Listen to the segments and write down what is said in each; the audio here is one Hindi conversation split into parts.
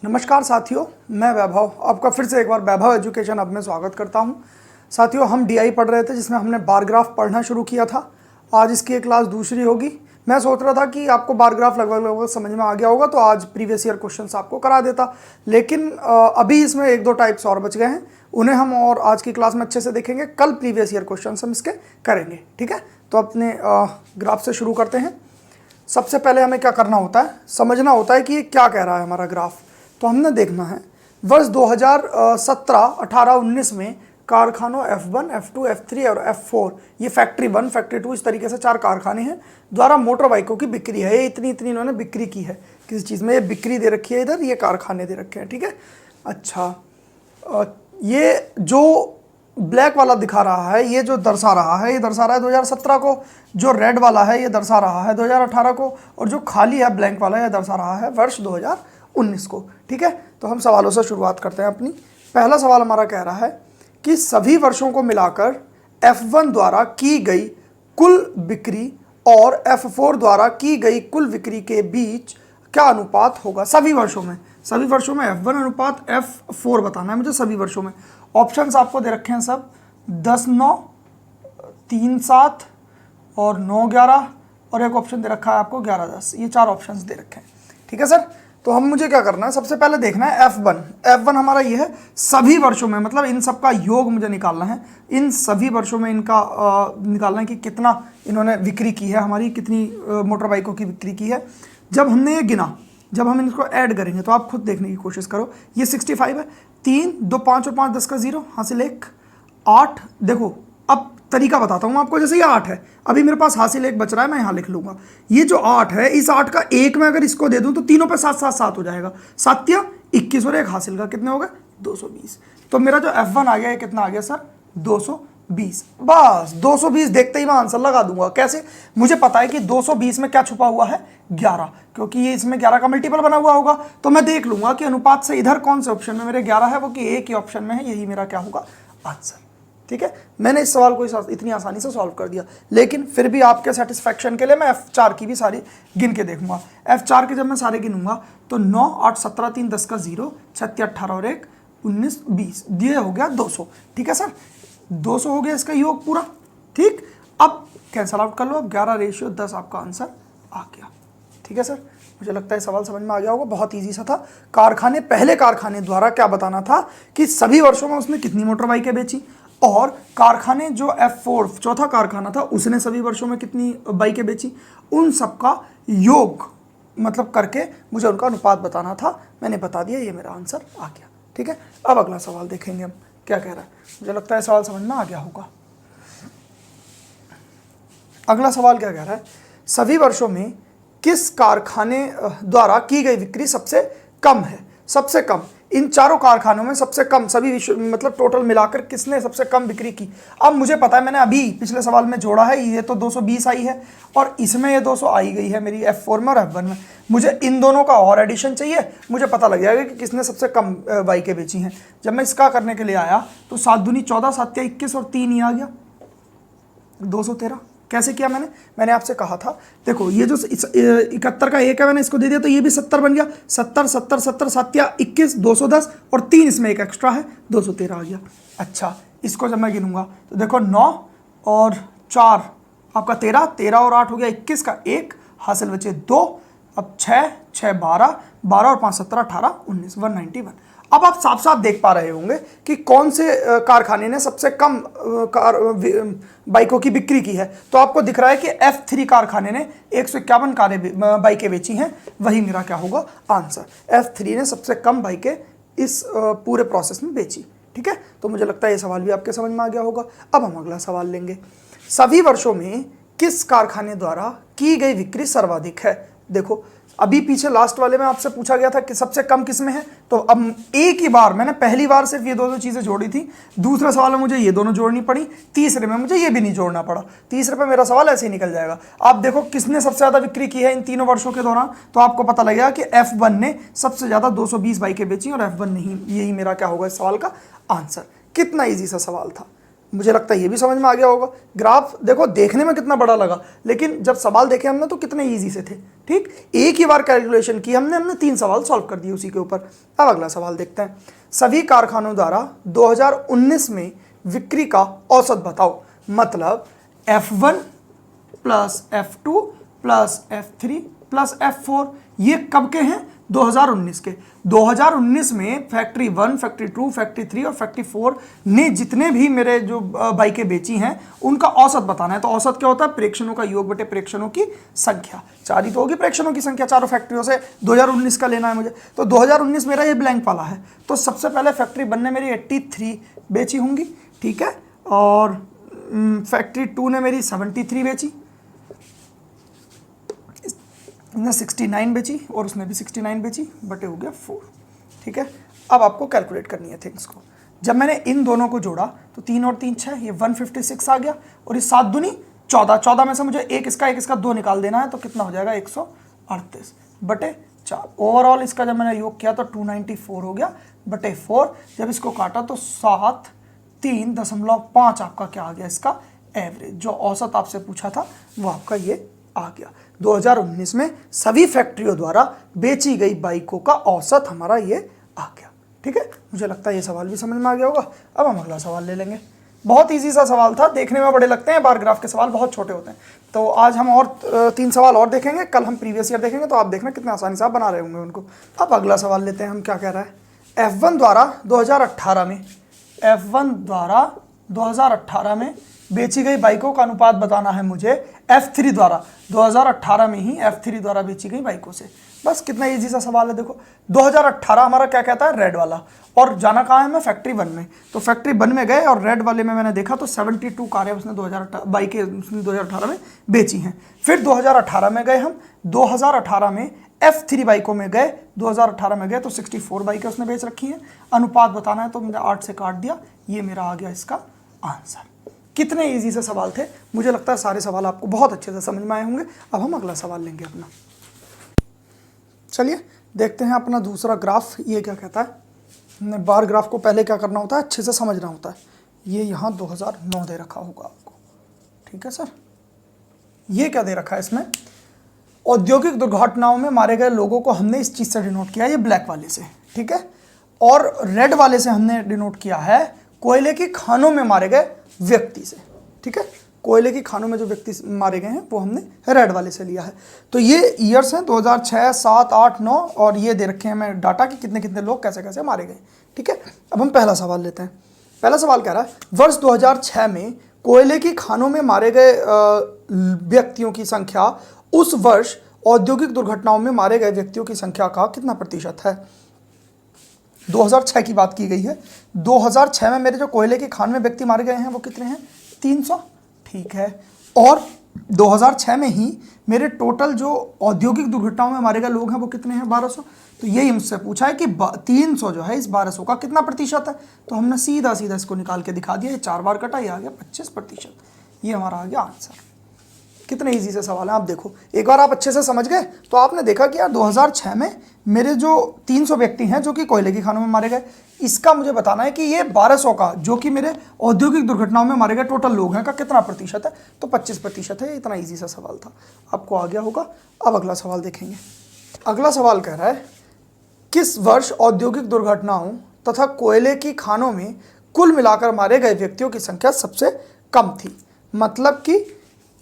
नमस्कार साथियों, मैं वैभव आपका फिर से एक बार वैभव एजुकेशन अब में स्वागत करता हूं। साथियों, हम डीआई पढ़ रहे थे जिसमें हमने बार ग्राफ पढ़ना शुरू किया था। आज इसकी एक क्लास दूसरी होगी। मैं सोच रहा था कि आपको बार ग्राफ लगभग समझ में आ गया होगा तो आज प्रीवियस ईयर क्वेश्चंस आपको करा देता, लेकिन अभी इसमें एक दो टाइप्स और बच गए हैं, उन्हें हम और आज की क्लास में अच्छे से देखेंगे। कल प्रीवियस ईयर क्वेश्चन हम इसके करेंगे, ठीक है। तो अपने ग्राफ से शुरू करते हैं। सबसे पहले हमें क्या करना होता है, समझना होता है कि ये क्या कह रहा है हमारा ग्राफ। तो हमने देखना है वर्ष 2017, 18, 19 में कारखानों F1, F2, F3 और F4, ये फैक्ट्री 1, फैक्ट्री 2, इस तरीके से 4 कारखाने हैं द्वारा मोटर बाइकों की बिक्री है। ये इतनी इन्होंने बिक्री की है किसी चीज़ में, ये बिक्री दे रखी है, इधर ये कारखाने दे रखे हैं, ठीक है। अच्छा, ये जो ब्लैक वाला दिखा रहा है, ये जो दर्शा रहा है, ये दर्शा रहा है 2017 को। जो रेड वाला है ये दर्शा रहा है 2018 को, और जो खाली है ब्लैंक वाला ये दर्शा रहा है वर्ष 2019 को, ठीक है। तो हम सवालों से शुरुआत करते हैं अपनी। पहला सवाल हमारा कह रहा है कि सभी वर्षों को मिलाकर F1 द्वारा की गई कुल बिक्री और F4 द्वारा की गई कुल बिक्री के बीच क्या अनुपात होगा। सभी वर्षों में F1 अनुपात F4 बताना है मुझे, सभी वर्षों में। ऑप्शंस आपको दे रखे हैं सब 10-9, 3-7 और 9-11, और एक ऑप्शन दे रखा है आपको 11-10। ये 4 ऑप्शंस दे रखे हैं, ठीक है सर। तो हम मुझे क्या करना है, सबसे पहले देखना है F1 हमारा ये है सभी वर्षों में, मतलब इन सब का योग मुझे निकालना है। इन सभी वर्षों में इनका निकालना है कि कितना इन्होंने बिक्री की है, हमारी कितनी मोटर बाइकों की बिक्री की है। जब हमने ये गिना, जब हम इनको ऐड करेंगे तो आप खुद देखने की कोशिश करो। ये 65 है, 3, 2, 5 और 5 10 का 0 हासिल 1, 8। देखो अब तरीका बताता हूँ आपको। जैसे ये 8 है, अभी मेरे पास हासिल 1 बच रहा है, मैं यहाँ लिख लूंगा। ये जो 8 है, इस 8 का 1 में अगर इसको दे दूँ तो तीनों पे 7-7-7 हो जाएगा। 7 21 और 1 हासिल का कितने हो गए 220। तो मेरा जो F1 आ गया है कितना आ गया सर 220। बस 220 देखते ही मैं आंसर लगा दूंगा। कैसे, मुझे पता है कि 220 में क्या छुपा हुआ है 11, क्योंकि ये इसमें 11 का मल्टीपल बना हुआ होगा। तो मैं देख लूंगा कि अनुपात से इधर कौन से ऑप्शन में मेरे 11 है, वो कि एक ही ऑप्शन में है, यही मेरा क्या होगा आंसर, ठीक है। मैंने इस सवाल को इतनी आसानी से सॉल्व कर दिया, लेकिन फिर भी आपके सेटिस्फैक्शन के लिए मैं F4 की भी सारी गिन के देखूंगा। F4 के जब मैं सारे गिनूंगा तो 9, 8, 17, 3 10 का 0, 36, 18 और 1 19 20, ये हो गया 200, ठीक है सर। 200 हो गया इसका योग पूरा, ठीक। अब कैंसल आउट कर लो, अब 11:10 आपका आंसर आ गया, ठीक है सर। मुझे लगता है सवाल समझ में आ गया होगा, बहुत इजी सा था। पहले कारखाने द्वारा क्या बताना था कि सभी वर्षों में उसने कितनी मोटर बाइकें बेची, और कारखाने जो F4 चौथा कारखाना था उसने सभी वर्षों में कितनी बाइकें बेची, उन सब का योग मतलब करके मुझे उनका अनुपात बताना था। मैंने बता दिया, ये मेरा आंसर आ गया, ठीक है। अब अगला सवाल देखेंगे हम क्या कह रहा है। मुझे लगता है सवाल समझ में आ गया होगा। अगला सवाल क्या कह रहा है, सभी वर्षों में किस कारखाने द्वारा की गई बिक्री सबसे कम है। सबसे कम इन चारों कारखानों में सबसे कम, सभी मतलब टोटल मिलाकर किसने सबसे कम बिक्री की। अब मुझे पता है, मैंने अभी पिछले सवाल में जोड़ा है, ये तो 220 आई है और इसमें ये 200 आई गई है मेरी F4 में और F1 में। मुझे इन दोनों का और एडिशन चाहिए, मुझे पता लग जाएगा कि किसने सबसे कम बाइकें बेची हैं। जब मैं इसका करने के लिए आया तो 7 दूनी 14, 7 21 और 3 ही आ गया 213। कैसे किया मैंने आपसे कहा था, देखो ये जो 71 का 1 है, मैंने इसको दे दिया तो ये भी 70 बन गया। 70 70 70 7 21 210 और 3 इसमें एक एक्स्ट्रा है 213 आ गया। अच्छा, इसको जब मैं गिनूंगा तो देखो 9 और 4 आपका 13, 13 और 8 हो गया 21 का 1 हासिल बचे 2। अब 6 6 12 12 और 5 17 18 19 191। अब आप साफ साफ देख पा रहे होंगे कि कौन से कारखाने ने सबसे कम बाइकों की बिक्री की है। तो आपको दिख रहा है कि F3 कारखाने ने 151 बाइकें बेची हैं, वही मेरा क्या होगा आंसर। F3 ने सबसे कम बाइकें इस पूरे प्रोसेस में बेची, ठीक है। तो मुझे लगता है ये सवाल भी आपके समझ में आ गया होगा। अब हम अगला सवाल लेंगे, सभी वर्षों में किस कारखाने द्वारा की गई बिक्री सर्वाधिक है। देखो अभी पीछे लास्ट वाले में आपसे पूछा गया था कि सबसे कम किस में है, तो अब एक ही बार मैंने पहली बार सिर्फ ये दोनों चीज़ें जोड़ी थी, दूसरे सवाल में मुझे ये दोनों जोड़नी पड़ी, तीसरे में मुझे ये भी नहीं जोड़ना पड़ा। तीसरे पे मेरा सवाल ऐसे ही निकल जाएगा। आप देखो किसने सबसे ज़्यादा बिक्री की है इन तीनों वर्षों के दौरान, तो आपको पता लगेगा कि F1 ने सबसे ज़्यादा 220 बाइकें बेची और F1 नहीं। यही मेरा क्या होगा इस सवाल का आंसर। कितना ईजी सा सवाल था, मुझे लगता है ये भी समझ में आ गया होगा। ग्राफ देखो देखने में कितना बड़ा लगा, लेकिन जब सवाल देखे हमने तो कितने इजी से थे। ठीक, एक ही बार कैलकुलेशन की हमने 3 सवाल सॉल्व कर दिए उसी के ऊपर। अब अगला सवाल देखते हैं। सभी कारखानों द्वारा 2019 में बिक्री का औसत बताओ। मतलब F1 plus F2 plus F3 plus F4 ये कब के हैं? 2019 के। 2019 में फैक्ट्री 1, फैक्ट्री 2, फैक्ट्री 3 और फैक्ट्री 4 ने जितने भी मेरे जो बाइकें बेची हैं उनका औसत बताना है। तो औसत क्या होता है? प्रेक्षणों का योग बटे प्रेक्षणों की संख्या। 4 ही तो होगी प्रेक्षणों की संख्या चारों फैक्ट्रियों से। 2019 का लेना है मुझे, तो 2019 मेरा ये ब्लैंक वाला है। तो सबसे पहले फैक्ट्री 1 ने मेरी 83 बेची होंगी, ठीक है, और फैक्ट्री 2 ने मेरी 73 बेची, उसने 69 बेची और उसने भी 69 बेची, बटे हो गया 4। ठीक है, अब आपको कैलकुलेट करनी है थिंग्स को। जब मैंने इन दोनों को जोड़ा तो 3 और 3 6, ये 156 आ गया, और ये 7 दूनी 14। 14 में से मुझे एक इसका 2 निकाल देना है, तो कितना हो जाएगा? 138 बटे 4। ओवरऑल इसका जब मैंने योग किया तो 294 हो गया बटे 4। जब इसको काटा तो 7 3.5 आपका क्या आ गया? इसका एवरेज। जो औसत आपसे पूछा था वो आपका ये आ गया। 2019 में सभी फैक्ट्रियों द्वारा बेची गई बाइकों का औसत हमारा ये आ गया। ठीक है, मुझे लगता है ये सवाल भी समझ में आ गया होगा। अब हम अगला सवाल ले लेंगे। बहुत इजी सा सवाल था, देखने में बड़े लगते हैं, बार ग्राफ के सवाल बहुत छोटे होते हैं। तो आज हम और 3 सवाल और देखेंगे, कल हम प्रीवियस ईयर देखेंगे, तो आप देखना कितने आसानी से आप बना रहे होंगे उनको। अब अगला सवाल लेते हैं हम, क्या कह रहा है? F1 द्वारा 2018 में बेची गई बाइकों का अनुपात बताना है मुझे F3 द्वारा। 2018 में ही F3 द्वारा बेची गई बाइकों से। बस कितना इजी सा सवाल है। देखो 2018 हमारा क्या कहता है? रेड वाला। और जाना कहाँ है? मैं फैक्ट्री 1 में। तो फैक्ट्री 1 में गए और रेड वाले में मैंने देखा तो 72 कारें उसने 2018 बाइकें उसने 2018 में बेची हैं। फिर 2018 में गए हम, 2018 में F3 बाइकों में गए, 2018 में गए तो 64 बाइकें उसने बेच रखी हैं। अनुपात बताना है तो मैंने 8 से काट दिया, ये मेरा आ गया इसका आंसर। कितने इजी से सवाल थे, मुझे लगता है सारे सवाल आपको बहुत अच्छे से समझ में आए होंगे। अब हम अगला सवाल लेंगे अपना। चलिए देखते हैं अपना दूसरा ग्राफ, ये क्या कहता है। बार ग्राफ को पहले क्या करना होता है? अच्छे से समझना होता है। ये यहाँ 2009 दे रखा होगा आपको, ठीक है सर। ये क्या दे रखा है इसमें? औद्योगिक दुर्घटनाओं में मारे गए लोगों को हमने इस चीज़ से डिनोट किया, ये ब्लैक वाले से, ठीक है, और रेड वाले से हमने डिनोट किया है कोयले की खानों में मारे गए व्यक्ति से। ठीक है, कोयले की खानों में जो व्यक्ति मारे गए हैं वो हमने रेड वाले से लिया है। तो ये ईयर्स हैं 2006, 7, 8, 9, और ये दे रखे हैं मैं डाटा कि कितने कितने लोग कैसे कैसे मारे गए। ठीक है, अब हम पहला सवाल लेते हैं। पहला सवाल कह रहा है, वर्ष 2006 में कोयले की खानों में मारे गए व्यक्तियों की संख्या उस वर्ष औद्योगिक दुर्घटनाओं में मारे गए व्यक्तियों की संख्या का कितना प्रतिशत है? 2006 की बात की गई है। 2006 में मेरे जो कोयले की खान में व्यक्ति मारे गए हैं वो कितने हैं? 300। ठीक है, और 2006 में ही मेरे टोटल जो औद्योगिक दुर्घटनाओं में मारे गए लोग हैं वो कितने हैं? 1200। तो यही मुझसे पूछा है कि 300 जो है इस 1200 का कितना प्रतिशत है। तो हमने सीधा सीधा इसको निकाल के दिखा दिया, ये 4 बार कटा, ये आ गया 25%। ये हमारा आ गया आंसर। कितने इजी से सवाल है, आप देखो। एक बार आप अच्छे से समझ गए तो आपने देखा कि यार 2006 में मेरे जो 300 व्यक्ति हैं जो कि कोयले की खानों में मारे गए, इसका मुझे बताना है कि ये 1200 का जो कि मेरे औद्योगिक दुर्घटनाओं में मारे गए टोटल लोग हैं का कितना प्रतिशत है। तो 25% है। इतना ईजी सा सवाल था, आपको आ गया होगा। अब अगला सवाल देखेंगे। अगला सवाल कह रहा है, किस वर्ष औद्योगिक दुर्घटनाओं तथा कोयले की खानों में कुल मिलाकर मारे गए व्यक्तियों की संख्या सबसे कम थी? मतलब कि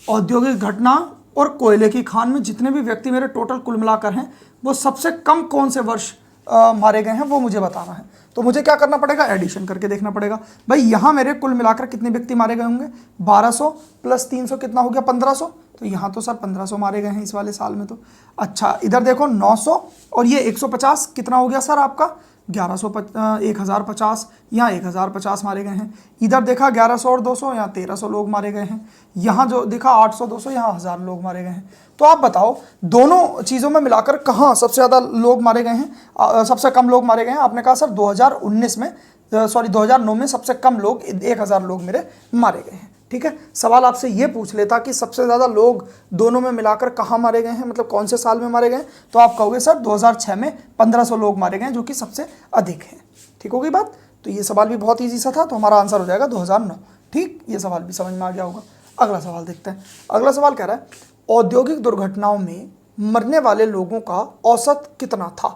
औद्योगिक घटना और कोयले की खान में जितने भी व्यक्ति मेरे टोटल कुल मिलाकर हैं वो सबसे कम कौन से वर्ष मारे गए हैं वो मुझे बताना है। तो मुझे क्या करना पड़ेगा? एडिशन करके देखना पड़ेगा। भाई यहाँ मेरे कुल मिलाकर कितने व्यक्ति मारे गए होंगे? 1200 प्लस 300 कितना हो गया? 1500। तो यहाँ तो सर 1500 मारे गए हैं इस वाले साल में। तो अच्छा, इधर देखो 900 और ये 150 कितना हो गया सर आपका? 1050, यहाँ 1050 मारे गए हैं। इधर देखा 1100 और 200, यहाँ 1300 लोग मारे गए हैं। यहाँ जो देखा 800, 200, यहाँ 1000 लोग मारे गए हैं। तो आप बताओ दोनों चीज़ों में मिलाकर कहाँ सबसे ज़्यादा लोग मारे गए हैं, सबसे कम लोग मारे गए हैं? आपने कहा सर 2009 में सबसे कम लोग 1000 लोग मेरे मारे गए हैं। ठीक है, सवाल आपसे ये पूछ लेता कि सबसे ज़्यादा लोग दोनों में मिलाकर कहाँ मारे गए हैं, मतलब कौन से साल में मारे गए हैं, तो आप कहोगे सर 2006 में 1500 लोग मारे गए हैं जो कि सबसे अधिक हैं। ठीक होगी बात। तो ये सवाल भी बहुत ईजी सा था, तो हमारा आंसर हो जाएगा 2009। ठीक, ये सवाल भी समझ में आ गया होगा। अगला सवाल देखते हैं। अगला सवाल कह रहा है औद्योगिक दुर्घटनाओं में मरने वाले लोगों का औसत कितना था।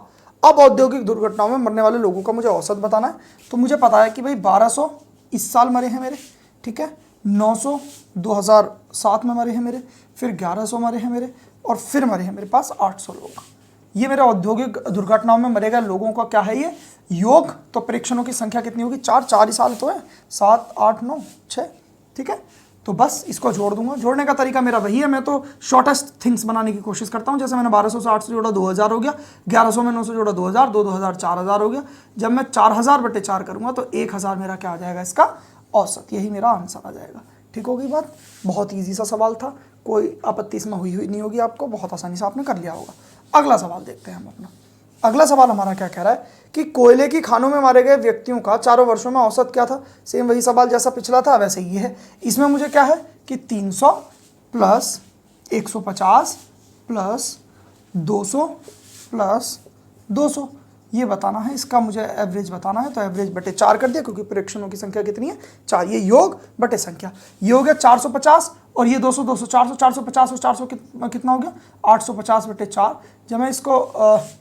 अब औद्योगिक दुर्घटनाओं में मरने वाले लोगों का मुझे औसत बताना है। तो मुझे पता है कि भाई 1200 इस साल मरे हैं मेरे, ठीक है, 900 2007 में मरे हैं मेरे, फिर 1100 मरे हैं मेरे, और फिर मरे हैं मेरे पास 800 लोग। ये मेरे औद्योगिक दुर्घटनाओं में मरे गए लोगों का क्या है ये योग। तो परीक्षणों की संख्या कितनी होगी, 4 ही साल तो है, 7 8 9 6, ठीक है। तो बस इसको जोड़ दूंगा। जोड़ने का तरीका मेरा वही है, मैं तो शॉर्टेस्ट थिंग्स बनाने की कोशिश करता हूँ। जैसे मैंने 1200 से 800 जोड़ा 2000 हो गया, 1100 में 900 जोड़ा 2000, 2000 4000 हो गया। जब मैं 4000/4 करूँगा तो 1000 मेरा क्या आ जाएगा, इसका औसत। यही मेरा आंसर आ जाएगा। ठीक हो गई बात। बहुत ईजी सा सवाल था, कोई आपत्ति इसमें हुई नहीं होगी आपको, बहुत आसानी से आपने कर लिया होगा। अगला सवाल देखते हैं हम अपना। अगला सवाल हमारा क्या कह रहा है कि कोयले की खानों में मारे गए व्यक्तियों का 4 वर्षों में औसत क्या था। सेम वही सवाल जैसा पिछला था वैसे ही है। इसमें मुझे क्या है कि 300 प्लस 150 प्लस 200 प्लस 200 ये बताना है, इसका मुझे एवरेज बताना है। तो एवरेज/4 कर दिया, क्योंकि परीक्षणों की संख्या कितनी है 4। ये योग बटे संख्या, ये हो गया 450, और ये 200 200 400 450 और 400 कितना हो गया 850/4। जब मैं इसको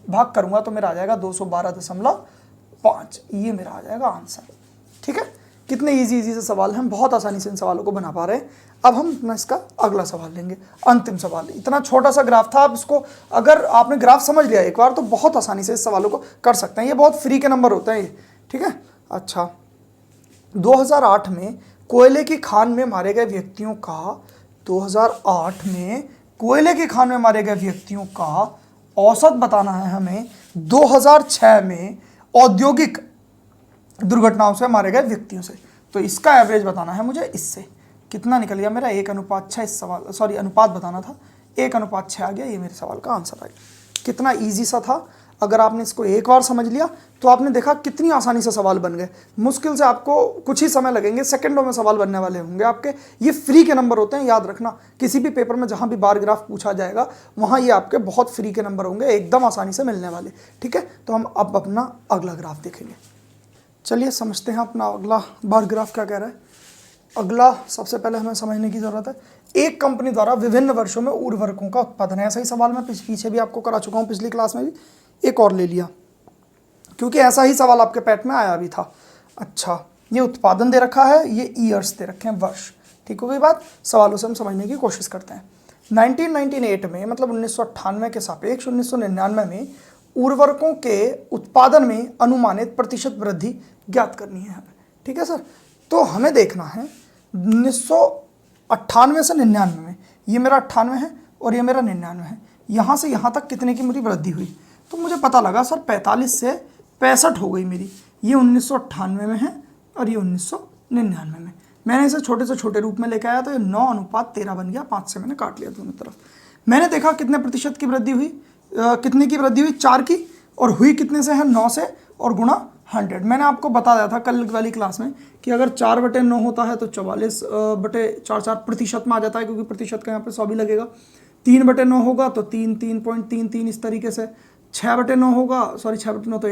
भाग करूंगा तो मेरा आ जाएगा 212.5। ये मेरा आ जाएगा आंसर। ठीक है, कितने इजी से सवाल हैं, बहुत आसानी से इन सवालों को बना पा रहे हैं। अब हम अपना इसका अगला सवाल लेंगे, अंतिम सवाल। इतना छोटा सा ग्राफ था, अब इसको अगर आपने ग्राफ समझ लिया एक बार तो बहुत आसानी से इस सवालों को कर सकते हैं। ये बहुत फ्री के नंबर होते हैं ये, ठीक है। अच्छा, 2008 में कोयले की खान में मारे गए व्यक्तियों का 2008 में कोयले की खान में मारे गए व्यक्तियों का औसत बताना है हमें 2006 में औद्योगिक दुर्घटनाओं से मारे गए व्यक्तियों से। तो इसका एवरेज बताना है मुझे। इससे कितना निकल गया मेरा 1:6। इस सवाल सॉरी अनुपात बताना था, 1:6 आ गया। ये मेरे सवाल का आंसर आ गया। कितना ईजी सा था। अगर आपने इसको एक बार समझ लिया तो आपने देखा कितनी आसानी से सवाल बन गए। मुश्किल से आपको कुछ ही समय लगेंगे, सेकंडों में सवाल बनने वाले होंगे आपके। ये फ्री के नंबर होते हैं, याद रखना। किसी भी पेपर में जहां भी बार ग्राफ पूछा जाएगा वहां ये आपके बहुत फ्री के नंबर होंगे, एकदम आसानी से मिलने वाले। ठीक है, तो हम अब अपना अगला ग्राफ देखेंगे। चलिए समझते हैं अपना अगला बार ग्राफ क्या कह रहा है। अगला सबसे पहले हमें समझने की जरूरत है, एक कंपनी द्वारा विभिन्न वर्षों में उर्वरकों का उत्पादन है। ऐसा ही सवाल मैं पीछे भी आपको करा चुका हूँ, पिछली क्लास में भी एक और ले लिया, क्योंकि ऐसा ही सवाल आपके पैट में आया भी था। अच्छा, ये उत्पादन दे रखा है, ये ईयर्स दे रखे हैं, वर्ष। ठीक हो गई बात। सवालों से हम समझने की कोशिश करते हैं। 1998 में, मतलब 1998 के सापेक्ष 1999 में उर्वरकों के उत्पादन में अनुमानित प्रतिशत वृद्धि ज्ञात करनी है हमें। ठीक है सर, तो हमें देखना है 1998 से 99 में, ये मेरा 98 है और ये मेरा 99 है, यहाँ से यहाँ तक कितने की मेरी वृद्धि हुई। तो मुझे पता लगा सर 45 से 65 हो गई मेरी। ये 1998 में है और ये 1999 में। मैंने इसे छोटे से छोटे रूप में लेकर आया तो ये 9:13 बन गया। 5 से मैंने काट लिया दोनों तरफ। मैंने देखा कितने प्रतिशत की वृद्धि हुई, कितने की वृद्धि हुई 4 की, और हुई कितने से है 9 से, और गुणा 100। मैंने आपको बता दिया था कल वाली क्लास में कि अगर 4/9 होता है तो 44/4 प्रतिशत में आ जाता है, क्योंकि प्रतिशत का यहाँ पे 100 भी लगेगा। 3/9 होगा तो 3.33 इस तरीके से। 6/9 होगा, सॉरी 6/9 तो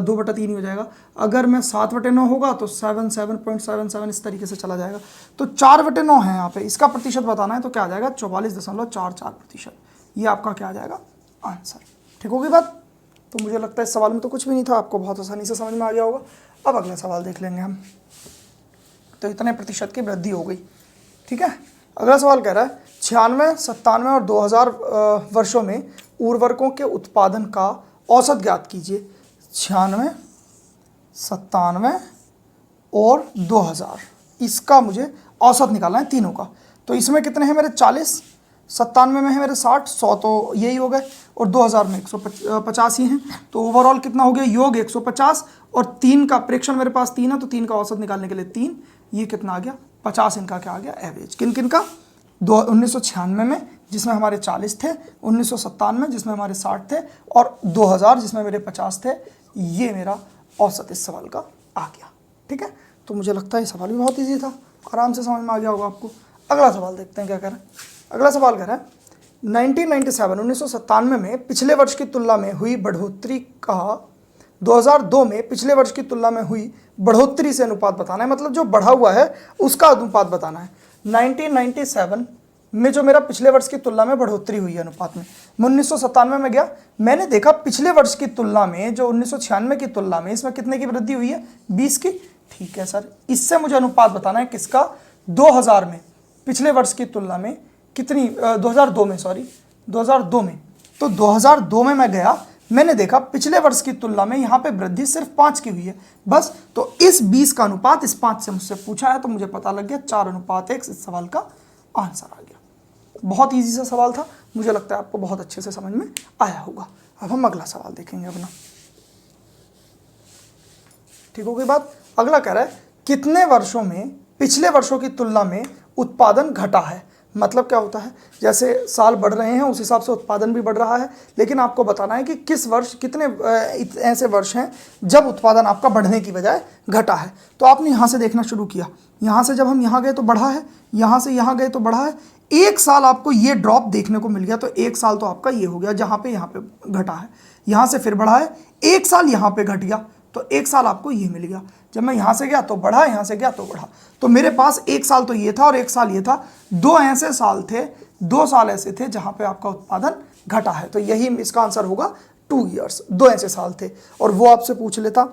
2/3 ही हो जाएगा। अगर मैं 7/9 होगा तो 7.77 इस तरीके से चला जाएगा। तो 4/9 है यहाँ पे, इसका प्रतिशत बताना है तो क्या आ जाएगा 44.44%। ये आपका क्या आ जाएगा आंसर। ठीक होगी बात। तो मुझे लगता है इस सवाल में तो कुछ भी नहीं था, आपको बहुत आसानी से समझ में आ गया होगा। अब अगला सवाल देख लेंगे हम। तो इतने प्रतिशत की वृद्धि हो गई। ठीक है, अगला सवाल कह रहा है 96, 97 और 2000 वर्षों में उर्वरकों के उत्पादन का औसत ज्ञात कीजिए। 96, 97 और 2000, इसका मुझे औसत निकालना है तीनों का। तो इसमें कितने हैं मेरे 40, 97 में है मेरे 60, 100 तो यही हो गए, और 2000 में 150 ही हैं। तो ओवरऑल कितना हो गया योग 150, और 3 का प्रेक्षण मेरे पास 3 है तो 3 का औसत निकालने के लिए 3, ये कितना आ गया 50। इनका क्या आ गया एवरेज। किन किन का 1996 में जिसमें हमारे 40 थे, 1997 में जिसमें हमारे 60 थे, और 2000 जिसमें मेरे 50 थे। ये मेरा औसत इस सवाल का आ गया। ठीक है, तो मुझे लगता है ये सवाल भी बहुत ईजी था, आराम से समझ में आ गया होगा आपको। अगला सवाल देखते हैं क्या कह रहा है। अगला सवाल कह रहा है 1997 में पिछले वर्ष की तुलना में हुई बढ़ोतरी का 2002 में पिछले वर्ष की तुलना में हुई बढ़ोतरी से अनुपात बताना है, मतलब जो बढ़ा हुआ है उसका अनुपात बताना है। 1997 में जो मेरा पिछले वर्ष की तुलना में बढ़ोतरी हुई है अनुपात में, मैं 1997 में गया, मैंने देखा पिछले वर्ष की तुलना में जो 1996 की तुलना में इसमें कितने की वृद्धि हुई है, 20 की। ठीक है सर, इससे मुझे अनुपात बताना है किसका, 2000 में पिछले वर्ष की तुलना में कितनी, 2002 में, सॉरी 2002 में। तो 2002 में मैं गया, मैंने देखा पिछले वर्ष की तुलना में यहाँ पे वृद्धि सिर्फ 5 की हुई है बस। तो इस 20 का अनुपात इस 5 से मुझसे पूछा है, तो मुझे पता लग गया 4:1 इस सवाल का आंसर आ गया। बहुत इजी सा सवाल था, मुझे लगता है आपको बहुत अच्छे से समझ में आया होगा। अब हम अगला सवाल देखेंगे अपना। ठीक हो गई बात। अगला कह रहा है कितने वर्षों में पिछले वर्षों की तुलना में उत्पादन घटा है। मतलब क्या होता है, जैसे साल बढ़ रहे हैं उस हिसाब से उत्पादन भी बढ़ रहा है, लेकिन आपको बताना है कि किस वर्ष, कितने ऐसे वर्ष हैं जब उत्पादन आपका बढ़ने की बजाय घटा है। तो आपने यहाँ से देखना शुरू किया, यहाँ से जब हम यहाँ गए तो बढ़ा है, यहाँ से यहाँ गए तो बढ़ा है। एक साल आपको ये ड्रॉप देखने को मिल गया, तो एक साल तो आपका ये हो गया जहाँ पे यहाँ पे घटा है, यहाँ से फिर बढ़ा है, एक साल यहाँ पे घट गया, तो एक साल आपको ये मिल गया। जब मैं यहाँ से गया तो बढ़ा, यहाँ से गया तो बढ़ा, तो मेरे पास एक साल तो ये था और एक साल ये था। 2 ऐसे साल थे, 2 साल ऐसे थे जहाँ पे आपका उत्पादन घटा है, तो यही इसका आंसर होगा 2 ईयर्स। 2 ऐसे साल थे, और वो आपसे पूछ लेता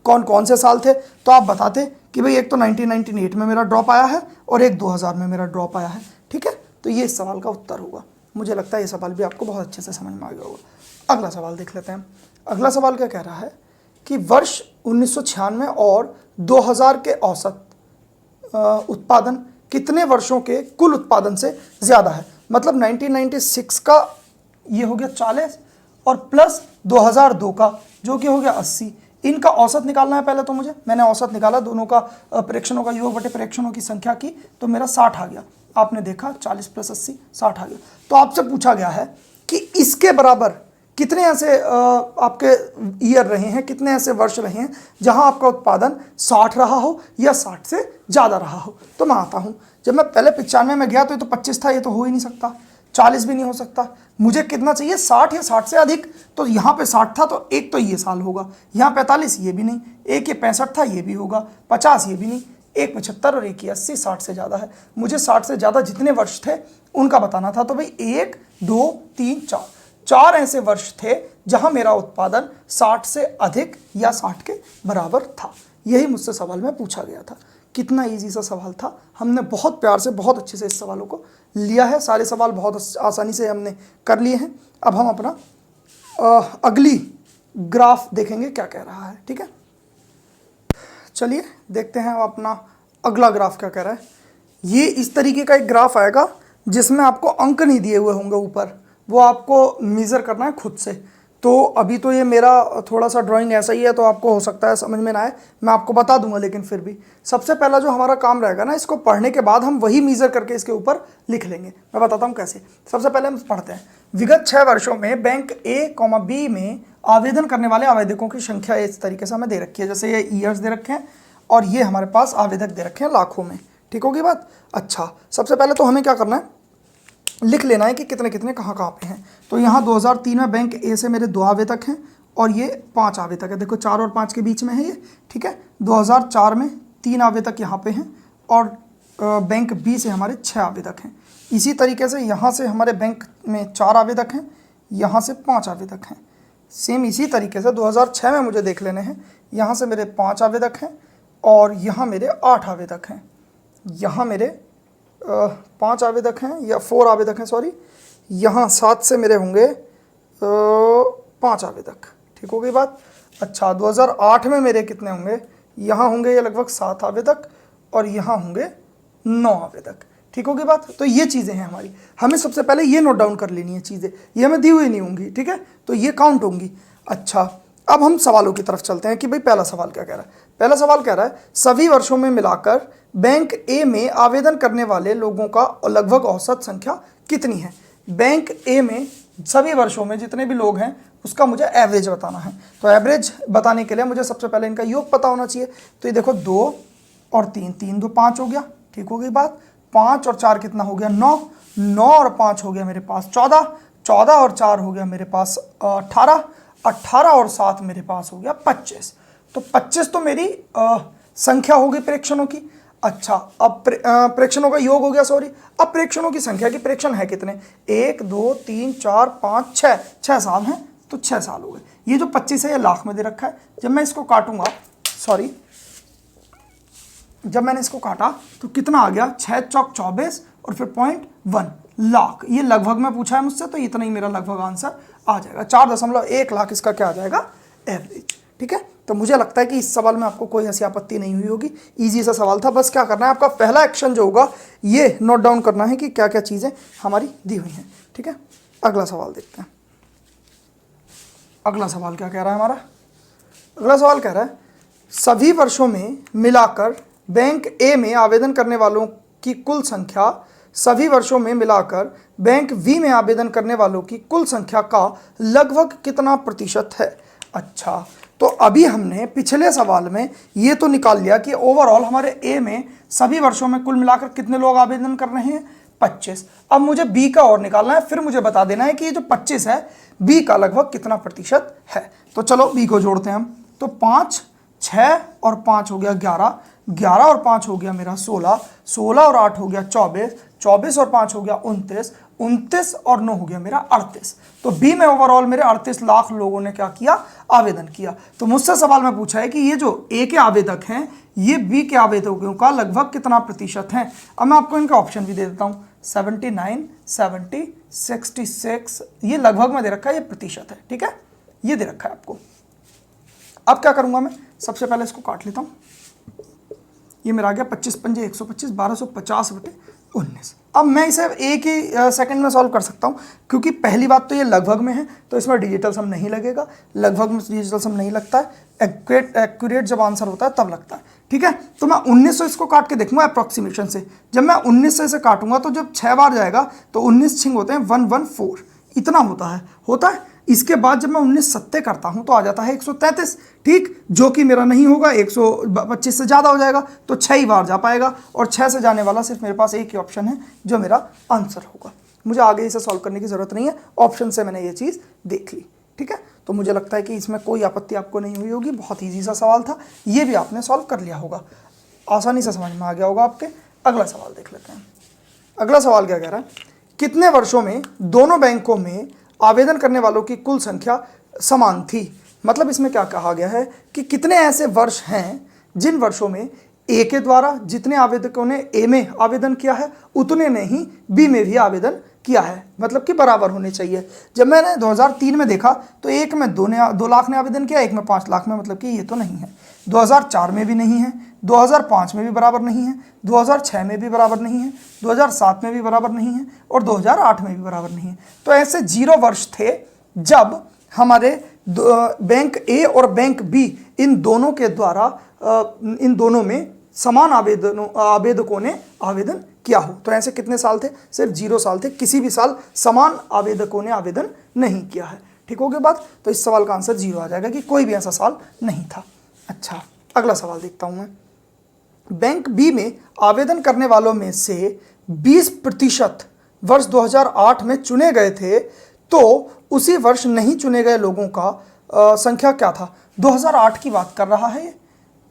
कौन कौन से साल थे, तो आप बताते कि भाई एक तो 1998 में मेरा ड्रॉप आया है और एक 2000 में मेरा ड्रॉप आया है। ठीक है, तो ये इस सवाल का उत्तर होगा। मुझे लगता है ये सवाल भी आपको बहुत अच्छे से समझ में आ गया होगा। अगला सवाल देख लेते हैं। अगला सवाल क्या कह रहा है कि वर्ष 1996 और 2000 के औसत उत्पादन कितने वर्षों के कुल उत्पादन से ज़्यादा है। मतलब 1996 का ये हो गया 40 और प्लस 2002 का जो कि हो गया 80, इनका औसत निकालना है पहले। तो मैंने औसत निकाला, दोनों का प्रेक्षणों का योग बटे प्रेक्षणों की संख्या की, तो मेरा 60 आ गया। आपने देखा 40 + 80 60 आ गया। तो आपसे पूछा गया है कि इसके बराबर कितने ऐसे आपके ईयर रहे हैं, कितने ऐसे वर्ष रहे हैं जहां आपका उत्पादन 60 रहा हो या 60 से ज़्यादा रहा हो। तो मैं आता हूँ, जब मैं पहले 95 में गया तो ये तो 25 था, ये तो हो ही नहीं सकता, 40 भी नहीं हो सकता। मुझे कितना चाहिए, 60 या 60 से अधिक। तो यहाँ पे 60 था तो एक तो ये साल होगा, यहाँ 45 ये भी नहीं, एक ये 65 था ये भी होगा, 50 ये भी नहीं, एक 75 और एक ये 80, 60 से ज़्यादा है। मुझे 60 से ज़्यादा जितने वर्ष थे उनका बताना था। तो भाई 1 2 3 4 ऐसे वर्ष थे जहां मेरा उत्पादन 60 से अधिक या 60 के बराबर था। यही मुझसे सवाल में पूछा गया था। कितना इजी सा सवाल था, हमने बहुत प्यार से बहुत अच्छे से इस सवालों को लिया है। सारे सवाल बहुत आसानी से हमने कर लिए हैं। अब हम अपना अगली ग्राफ देखेंगे क्या कह रहा है। ठीक है, चलिए देखते हैं अपना अगला ग्राफ क्या कह रहा है। ये इस तरीके का एक ग्राफ आएगा जिसमें आपको अंक नहीं दिए हुए होंगे ऊपर, वो आपको मेज़र करना है खुद से। तो अभी तो ये मेरा थोड़ा सा ड्राइंग ऐसा ही है, तो आपको हो सकता है समझ में ना आए, मैं आपको बता दूंगा, लेकिन फिर भी सबसे पहला जो हमारा काम रहेगा ना, इसको पढ़ने के बाद हम वही मेज़र करके इसके ऊपर लिख लेंगे। मैं बताता हूँ कैसे। सबसे पहले हम पढ़ते हैं, विगत 6 वर्षों में बैंक ए, बी में आवेदन करने वाले आवेदकों की संख्या इस तरीके से हमें दे रखी है। जैसे ये ईयर्स दे रखे हैं और ये हमारे पास आवेदक दे रखे हैं लाखों में। ठीक होगी बात। अच्छा, सबसे पहले तो हमें क्या करना है, लिख लेना है कि कितने कितने कहाँ कहाँ पे हैं। तो यहाँ 2003 में बैंक ए से मेरे 2 आवेदक हैं और ये 5 आवेदक है। देखो 4 और 5 के बीच में है ये। ठीक है, 2004 में 3 आवेदक यहाँ पे हैं और बैंक बी से हमारे 6 आवेदक हैं। इसी तरीके से यहाँ से हमारे बैंक में 4 आवेदक हैं, यहाँ से 5 आवेदक हैं। सेम इसी तरीके से 2006 में मुझे देख लेने हैं, यहाँ से मेरे 5 आवेदक हैं और यहाँ मेरे 8 आवेदक हैं। यहाँ मेरे 5 आवेदक हैं या 4 आवेदक हैं, सॉरी। यहाँ 7 से मेरे होंगे 5 आवेदक। ठीक हो गई बात। अच्छा, 2008 में मेरे कितने होंगे, यहाँ होंगे ये लगभग 7 आवेदक और यहाँ होंगे 9 आवेदक। ठीक होगी बात। तो ये चीज़ें हैं हमारी, हमें सबसे पहले ये नोट डाउन कर लेनी है चीज़ें, ये हमें दी हुई नहीं होंगी। ठीक है, तो ये काउंट होंगी। अच्छा, अब हम सवालों की तरफ चलते हैं कि भाई पहला सवाल क्या कह रहा है। पहला सवाल कह रहा है सभी वर्षों में मिलाकर बैंक ए में आवेदन करने वाले लोगों का लगभग औसत संख्या कितनी है। बैंक ए में सभी वर्षों में जितने भी लोग हैं उसका मुझे एवरेज बताना है। तो एवरेज बताने के लिए मुझे सबसे पहले इनका योग पता होना चाहिए। तो ये देखो 2 और 3, 3 2 5 हो गया। ठीक हो गई बात। 5 और 4 कितना हो गया, 9, 9 और 5 हो गया मेरे पास 14, 14 और 4 हो गया मेरे पास 18, 18 और 7 मेरे पास हो गया 25। तो 25 तो मेरी संख्या होगी प्रेक्षणों की। अच्छा, अब प्रेक्षणों का योग हो गया, सॉरी। अब प्रेक्षणों की संख्या की प्रेक्षण है कितने, 1 2 3 4 5 6, 6 साल हैं, तो 6 साल हो गए। ये जो 25 है ये लाख में दे रखा है। जब मैं इसको काटूंगा, सॉरी, जब मैंने इसको काटा तो कितना आ गया, 6 चौक 24 और फिर 0.1 लाख। ये लगभग में पूछा है मुझसे, तो इतना ही मेरा लगभग आंसर आ जाएगा। 4.1 लाख इसका क्या आ जाएगा, एवरेज। ठीक है, तो मुझे लगता है कि इस सवाल में आपको कोई ऐसी आपत्ति नहीं हुई होगी। इजी सा सवाल था। बस क्या करना है, आपका पहला एक्शन जो होगा ये नोट डाउन करना है कि क्या क्या चीज़ें हमारी दी हुई हैं। ठीक है, अगला सवाल देखते हैं। अगला सवाल क्या कह रहा है हमारा, अगला सवाल कह रहा है सभी वर्षों में मिलाकर बैंक ए में आवेदन करने वालों की कुल संख्या सभी वर्षों में मिलाकर बैंक बी में आवेदन करने वालों की कुल संख्या का लगभग कितना प्रतिशत है। अच्छा, तो अभी हमने पिछले सवाल में ये तो निकाल लिया कि ओवरऑल हमारे ए में सभी वर्षों में कुल मिलाकर कितने लोग आवेदन कर रहे हैं, 25। अब मुझे बी का और निकालना है, फिर मुझे बता देना है कि ये जो 25 है बी का लगभग कितना प्रतिशत है। तो चलो बी को जोड़ते हैं हम। तो 5, 6 और 5 हो गया 11, 11 और 5 हो गया मेरा 16, 16 और 8 हो गया 24, 24 और 5 हो गया 29, 29 और 9 हो गया मेरा 38। तो बी में ओवरऑल मेरे 38 लाख लोगों ने क्या किया, आवेदन किया। तो मुझसे सवाल में पूछा है कि ये जो ए के आवेदक हैं ये बी के आवेदकों का लगभग कितना प्रतिशत है। अब मैं आपको इनका ऑप्शन भी दे देता हूँ, 79, 70, 66, ये लगभग में दे रखा है, ये प्रतिशत है। ठीक है, ये दे रखा है आपको। अब क्या करूंगा मैं, सबसे पहले इसको काट लेता हूँ। ये मेरा आ गया 25 पंजे 125, 1250/19। अब मैं इसे एक ही सेकंड में सॉल्व कर सकता हूँ, क्योंकि पहली बात तो ये लगभग में है तो इसमें डिजिटल सम नहीं लगेगा। लगभग में डिजिटल सम नहीं लगता है, एक्यूरेट जब आंसर होता है तब लगता है। ठीक है, तो मैं 1900 इसको काट के देखूंगा अप्रॉक्सीमेशन से। जब मैं 1900 से काटूंगा तो जब 6 बार जाएगा तो 19 छिंग होते हैं 114, इतना होता है। इसके बाद जब मैं 19 सत्ते करता हूं तो आ जाता है 133। ठीक, जो कि मेरा नहीं होगा, 125 से ज़्यादा हो जाएगा, तो 6 ही बार जा पाएगा। और 6 से जाने वाला सिर्फ मेरे पास एक ही ऑप्शन है जो मेरा आंसर होगा। मुझे आगे इसे सॉल्व करने की ज़रूरत नहीं है, ऑप्शन से मैंने ये चीज़ देख ली। ठीक है, तो मुझे लगता है कि इसमें कोई आपत्ति आपको नहीं हुई होगी। बहुत ईजी सा सवाल था, ये भी आपने सॉल्व कर लिया होगा, आसानी से समझ में आ गया होगा आपके। अगला सवाल देख लेते हैं। अगला सवाल क्या कह रहा है, कितने वर्षों में दोनों बैंकों में आवेदन करने वालों की कुल संख्या समान थी। मतलब इसमें क्या कहा गया है कि कितने ऐसे वर्ष हैं जिन वर्षों में ए के द्वारा जितने आवेदकों ने ए में आवेदन किया है उतने ने ही बी में भी आवेदन किया है, मतलब कि बराबर होने चाहिए। जब मैंने 2003 में देखा तो एक में 2 लाख ने आवेदन किया, एक में 5 लाख में, मतलब कि ये तो नहीं है। 2004 में भी नहीं है, 2005 में भी बराबर नहीं है, 2006 में भी बराबर नहीं है, 2007 में भी बराबर नहीं है और 2008 में भी बराबर नहीं है। तो ऐसे 0 वर्ष थे जब हमारे बैंक ए और बैंक बी इन दोनों के द्वारा इन दोनों में समान आवेदकों ने आवेदन किया हो। तो ऐसे कितने साल थे, सिर्फ 0 साल थे, किसी भी साल समान आवेदकों ने आवेदन नहीं किया है। ठीक हो गया बात, तो इस सवाल का आंसर 0 आ जाएगा कि कोई भी ऐसा साल नहीं था। अच्छा, अगला सवाल देखता हूं मैं। बैंक बी में आवेदन करने वालों में से 20% वर्ष 2008 में चुने गए थे, तो उसी वर्ष नहीं चुने गए लोगों का संख्या क्या था। 2008 की बात कर रहा है,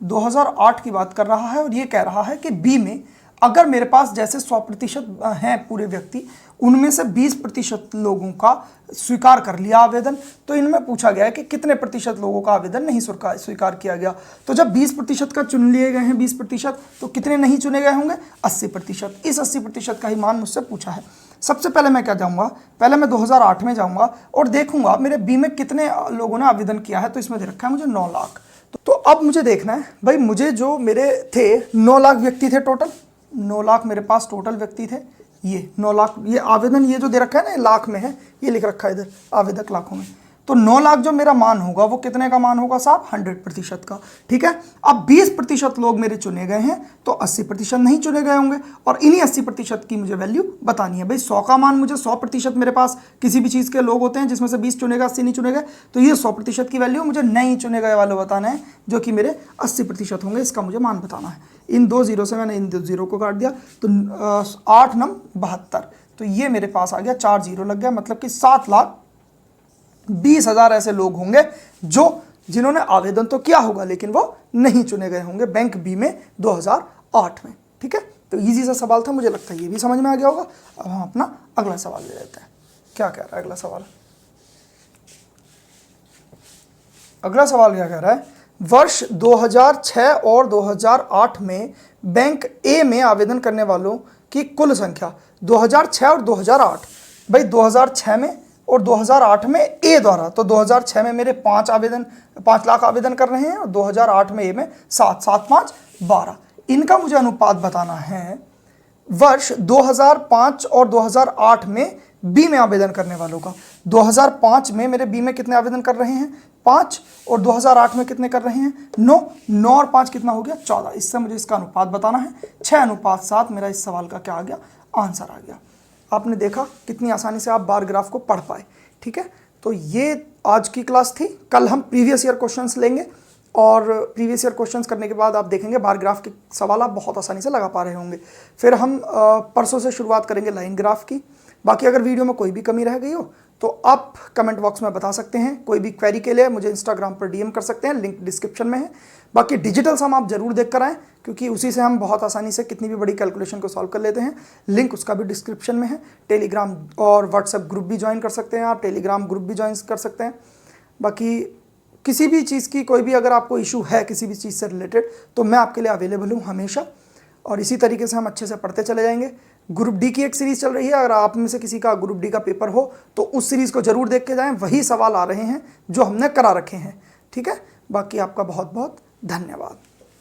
2008 की बात कर रहा है और ये कह रहा है कि बी में अगर मेरे पास जैसे 100% हैं पूरे व्यक्ति, उनमें से 20% लोगों का स्वीकार कर लिया आवेदन, तो इनमें पूछा गया है कि कितने प्रतिशत लोगों का आवेदन नहीं स्वीकार किया गया। तो जब 20% का चुन लिए गए हैं 20%, तो कितने नहीं चुने गए होंगे, 80%। इस 80% का ही मान मुझसे पूछा है। सबसे पहले मैं क्या जाऊंगा, पहले मैं 2008 में जाऊंगा और देखूंगा मेरे बी में कितने लोगों ने आवेदन किया है। तो इसमें दे रखा है मुझे 9 लाख। तो अब मुझे देखना है भाई, मुझे जो मेरे थे 9 लाख व्यक्ति थे टोटल, 9 लाख मेरे पास टोटल व्यक्ति थे। ये 9 लाख, ये आवेदन ये जो दे रखा है ना लाख में है, ये लिख रखा है इधर आवेदक लाखों में। तो 9 लाख जो मेरा मान होगा वो कितने का मान होगा साहब, 100% का। ठीक है, अब 20% लोग मेरे चुने गए हैं तो 80% नहीं चुने गए होंगे और इन्हीं 80% की मुझे वैल्यू बतानी है। भाई 100 का मान मुझे 100% मेरे पास किसी भी चीज़ के लोग होते हैं जिसमें से 20 चुने गए 80 नहीं चुने गए, तो ये 100% की वैल्यू मुझे नहीं चुने गए वाले बताना है जो कि मेरे 80% होंगे, इसका मुझे मान बताना है। इन 2 0 से मैंने इन 2 0 को काट दिया तो 8 9 72, तो ये मेरे पास आ गया 4 0 लग गया, मतलब कि 7 लाख 20,000 ऐसे लोग होंगे जिन्होंने आवेदन तो किया होगा लेकिन वो नहीं चुने गए होंगे बैंक बी में 2008 में। ठीक है, तो इजी सा सवाल था, मुझे लगता है ये भी समझ में आ गया होगा। अब हम अपना अगला सवाल ले लेते हैं। क्या कह रहा है अगला सवाल? अगला सवाल क्या कह रहा है? वर्ष 2006 और 2008 में बैंक ए में आवेदन करने वालों की कुल संख्या 2006 और 2008। भाई 2006 में और 2008 में ए द्वारा, तो 2006 में मेरे 5 लाख आवेदन कर रहे हैं और 2008 में ए में 7 5 12। इनका मुझे अनुपात बताना है वर्ष 2005 और 2008 में बी में आवेदन करने वालों का। 2005 में मेरे बी में कितने आवेदन कर रहे हैं? 5, और 2008 में कितने कर रहे हैं? 9। 9 और 5 कितना हो गया? 14। इससे मुझे इसका अनुपात बताना है। 6:7 मेरा इस सवाल का क्या आ गया? आंसर आ गया। आपने देखा कितनी आसानी से आप बार ग्राफ को पढ़ पाए। ठीक है, तो ये आज की क्लास थी। कल हम प्रीवियस ईयर क्वेश्चंस लेंगे और प्रीवियस ईयर क्वेश्चंस करने के बाद आप देखेंगे बार ग्राफ के सवाल आप बहुत आसानी से लगा पा रहे होंगे। फिर हम परसों से शुरुआत करेंगे लाइन ग्राफ की। बाकी अगर वीडियो में कोई भी कमी रह गई हो तो आप कमेंट बॉक्स में बता सकते हैं। कोई भी क्वेरी के लिए मुझे इंस्टाग्राम पर डीएम कर सकते हैं, लिंक डिस्क्रिप्शन में है। बाकी डिजिटल सम आप जरूर देख कर आएँ, क्योंकि उसी से हम बहुत आसानी से कितनी भी बड़ी कैलकुलेशन को सॉल्व कर लेते हैं। लिंक उसका भी डिस्क्रिप्शन में है। टेलीग्राम और व्हाट्सएप ग्रुप भी ज्वाइन कर सकते हैं आप, टेलीग्राम ग्रुप भी ज्वाइन कर सकते हैं। बाकी किसी भी चीज़ की कोई भी अगर आपको इशू है किसी भी चीज़ से रिलेटेड, तो मैं आपके लिए अवेलेबल हूँ हमेशा। और इसी तरीके से हम अच्छे से पढ़ते चले जाएंगे। ग्रुप डी की एक सीरीज़ चल रही है, अगर आप में से किसी का ग्रुप डी का पेपर हो तो उस सीरीज़ को जरूर देख के जाएं। वही सवाल आ रहे हैं जो हमने करा रखे हैं। ठीक है, बाकी आपका बहुत बहुत धन्यवाद।